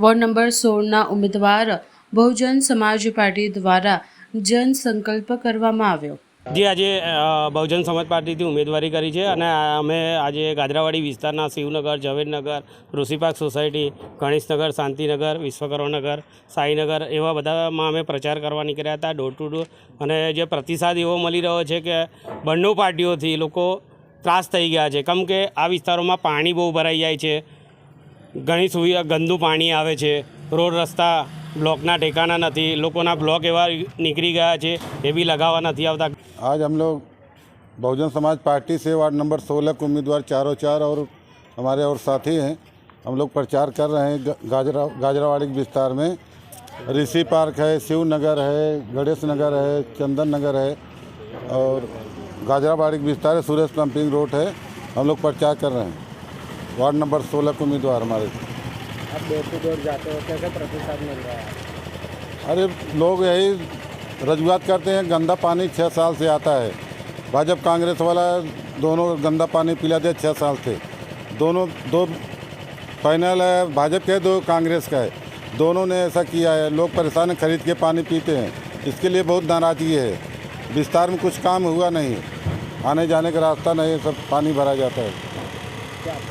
Ward number 16ના ઉમેદવાર Bahujan Samaj party દ્વારા જનસંકલ્પ કરવામાં આવ્યો। જે આજે બહુજન સમાજ પાર્ટીથી ઉમેદવારી કરી છે અને અમે આજે ગાજરાવાડી વિસ્તારના શિવનગર, ઝવેરનગર, ઋષિપાક સોસાયટી, ગણેશનગર, શાંતિનગર, વિશ્વકર્માનગર, સાઈનગર એવા બધામાં અમે પ્રચાર કરવા નીકળ્યા હતા ડોર ટુ ડોર। અને જે પ્રતિસાદ એવો મળી રહ્યો છે કે બંને પાર્ટીઓથી લોકો ત્રાસ થઈ ગયા છે, કેમ કે આ વિસ્તારોમાં પાણી બહુ ભરાઈ જાય છે, ઘણી સુવિધા ગંદુ પાણી આવે છે, રોડ રસ્તા ब्लॉकना ठिकाना नहीं, लोगों ब्लॉक एवं निकली गया है, ये भी लगावा नहीं आता। आज हम लोग बहुजन समाज पार्टी से वार्ड नंबर 16 के उम्मीदवार चारों चार और हमारे और साथी हैं, हम लोग प्रचार कर रहे हैं। गाजरावाड़ी विस्तार में ऋषि पार्क है, शिवनगर है, गणेश नगर है, चंदन नगर है और गाजरावाड़ी विस्तार है, सुरेश पंपिंग रोड है। हम लोग प्रचार कर रहे हैं। वार्ड नंबर 16 के उम्मीदवार हमारे। आप डोर टू डोर जाते हो, कैसे प्रतिसाद मिल रहा है? अरे लोग यही रजूआत करते हैं, गंदा पानी 6 साल से आता है। भाजपा कांग्रेस वाला दोनों गंदा पानी पिलाते 6 साल से। दोनों दो पैनल है, भाजपा के 2 कांग्रेस का है, दोनों ने ऐसा किया है। लोग परेशान हैं, खरीद के पानी पीते हैं, इसके लिए बहुत नाराज़गी है। विस्तार में कुछ काम हुआ नहीं, आने जाने का रास्ता नहीं, सब पानी भरा जाता है।